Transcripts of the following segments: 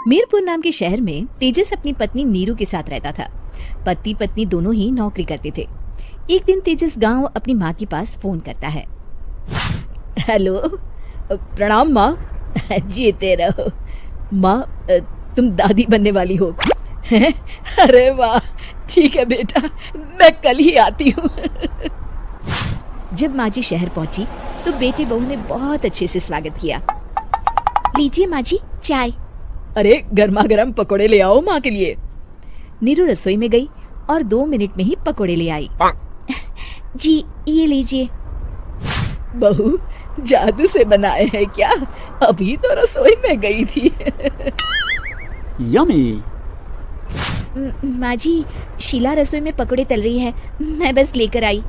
मीरपुर नाम के शहर में तेजस अपनी पत्नी नीरू के साथ रहता था। पति पत्नी दोनों ही नौकरी करते थे। एक दिन तेजस गांव अपनी माँ के पास फोन करता है। हेलो, प्रणाम माँ। जीते रहो माँ, तुम दादी बनने वाली हो। अरे वाह, ठीक है बेटा, मैं कल ही आती हूँ। जब माँ जी शहर पहुंची तो बेटे बहू ने बहुत अच्छे से स्वागत किया। लीजिए माँ जी चाय। अरे गर्मा गर्म पकोड़े ले आओ माँ के लिए। नीरू रसोई में गई और 2 मिनट में ही पकोड़े ले आई। जी ये लीजिए। बहू जादू से बनाए हैं क्या? अभी तो रसोई में गई थी। यम्मी। माँ जी, शीला रसोई में पकोड़े तल रही है, मैं बस लेकर आई।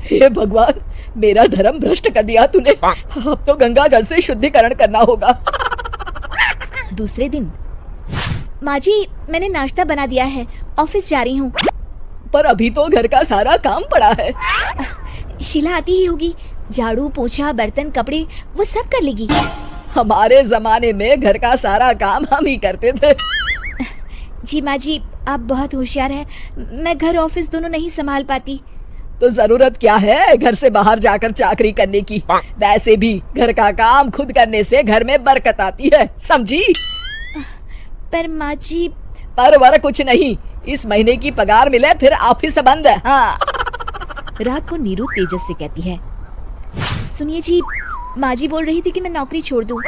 हे भगवान, मेरा धर्म भ्रष्ट कर दिया तूने। अब तो गंगा जल से शुद्धिकरण करना होगा। दूसरे दिन, माँ जी मैंने नाश्ता बना दिया है, ऑफिस जा रही हूँ। पर अभी तो घर का सारा काम पड़ा है। शीला आती ही होगी, झाड़ू पोछा बर्तन कपड़े वो सब कर लेगी। हमारे जमाने में घर का सारा काम हम ही करते थे। जी माँ जी, आप बहुत होशियार हैं, मैं घर ऑफिस दोनों नहीं संभाल पाती। तो जरूरत क्या है घर से बाहर जाकर चाकरी करने की? वैसे भी घर का काम खुद करने से घर में बरकत आती है, समझी? पर माँ जी। पर वर कुछ नहीं, इस महीने की पगार मिले फिर ऑफिस बंद है। हाँ। रात को नीरू तेजस से कहती है, सुनिए जी, माँ जी बोल रही थी कि मैं नौकरी छोड़ दूं।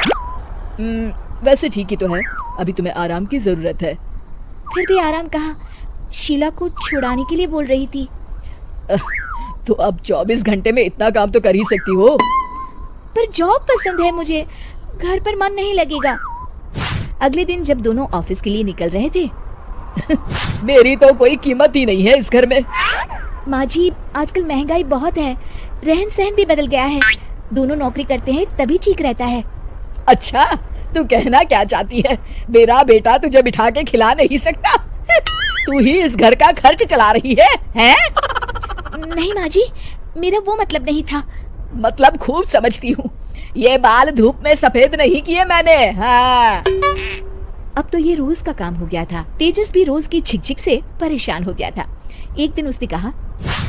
वैसे ठीक ही तो है, अभी तुम्हें आराम की जरूरत है। फिर भी आराम कहाँ, शीला को छुड़ाने के लिए बोल रही थी। तो अब 24 घंटे में इतना काम तो कर ही सकती हो। पर जॉब पसंद है मुझे, घर पर मन नहीं लगेगा। अगले दिन जब दोनों ऑफिस के लिए निकल रहे थे। मेरी तो कोई कीमत ही नहीं है इस घर में। माँ जी, आजकल महंगाई बहुत है, रहन सहन भी बदल गया है, दोनों नौकरी करते हैं तभी ठीक रहता है। अच्छा, तू कहना क्या चाहती है? मेरा बेटा तुझे बिठा के खिला नहीं सकता? तू ही इस घर का खर्च चला रही है, हैं? नहीं माँ जी, मेरा वो मतलब नहीं था। मतलब खूब समझती हूँ, ये बाल धूप में सफेद नहीं किए मैंने। हाँ। अब तो ये रोज का काम हो गया था। तेजस भी रोज की झिकझिक से परेशान हो गया था। एक दिन उसने कहा,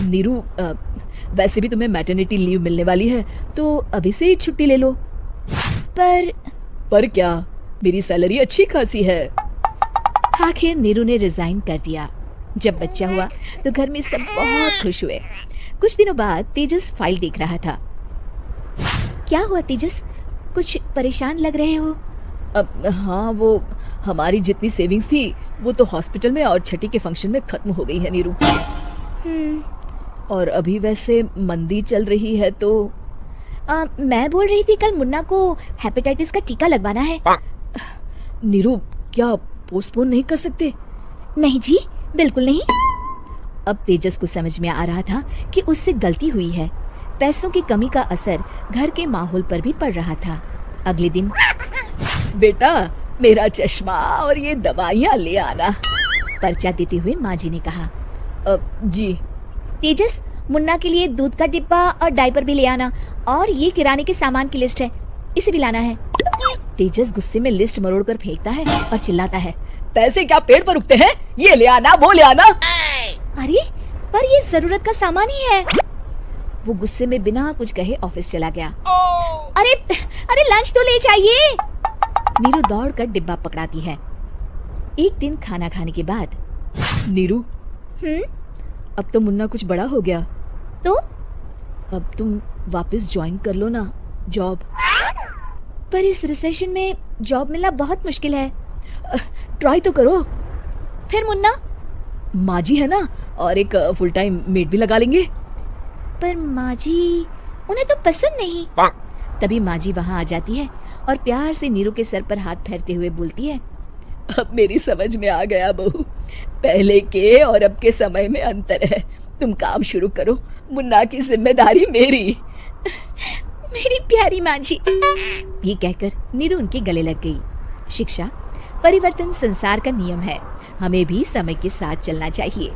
नीरू, वैसे भी तुम्हें मैटरनिटी लीव मिलने वाली है, तो अभी से ही छुट्टी ले लो। पर क्या, मेरी सैलरी अच्छी खासी है। आखिर नीरू ने रिजाइन कर दिया। जब बच्चा हुआ तो घर में सब बहुत खुश हुए। कुछ दिनों बाद तेजस फाइल देख रहा था। क्या हुआ तेजस, कुछ परेशान लग रहे हो? हाँ, वो हमारी जितनी सेविंग्स थी वो तो हॉस्पिटल में और छठी के फंक्शन में खत्म हो गई है नीरू। और अभी वैसे मंदी चल रही है तो मैं बोल रही थी कल मुन्ना को हेपेटाइटिस का टीका लगवाना है। नीरू, क्या पोस्टपोन नहीं कर सकते? नहीं जी, बिल्कुल नहीं। अब तेजस को समझ में आ रहा था कि उससे गलती हुई है। पैसों की कमी का असर घर के माहौल पर भी पड़ रहा था। अगले दिन, बेटा मेरा चश्मा और ये दवाइयाँ ले आना, पर्चा देते हुए माँ जी ने कहा। जी। तेजस, मुन्ना के लिए दूध का डिब्बा और डायपर भी ले आना, और ये किराने के सामान की लिस्ट है, इसे भी लाना है। तेजस गुस्से में लिस्ट मरोड़कर फेंकता है और चिल्लाता है, पैसे क्या पेड़ पर उगते हैं? ये ले आना, वो ले आना। अरे पर ये जरूरत का सामान ही है। वो गुस्से में बिना कुछ कहे ऑफिस चला गया। अरे अरे लंच तो ले जाइए। नीरू दौड़कर डिब्बा पकड़ाती है। एक दिन खाना खाने के बाद, नीरू, अब तो मुन्ना कुछ बड़ा हो गया, तो अब तुम वापस ज्वाइन कर लो ना जॉब। पर इस रिसेशन में जॉब मिलना बहुत मुश्किल है। ट्राई तो करो। फिर मुन्ना? माँ जी है ना, और एक फुल टाइम मेड भी लगा लेंगे। पर माँ जी, उन्हें तो पसंद नहीं। तभी माँ जी वहाँ आ जाती है और प्यार से नीरू के सर पर हाथ फेरते हुए बोलती है, अब मेरी समझ में आ गया बहू, पहले के और अब के समय में अंतर है। तुम काम शुरू करो, मुन्ना की जिम्मेदारी मेरी। मेरी प्यारी माँ जी। ये कहकर नीरू उनके गले लग गई। शिक्षा, परिवर्तन संसार का नियम है, हमें भी समय के साथ चलना चाहिए।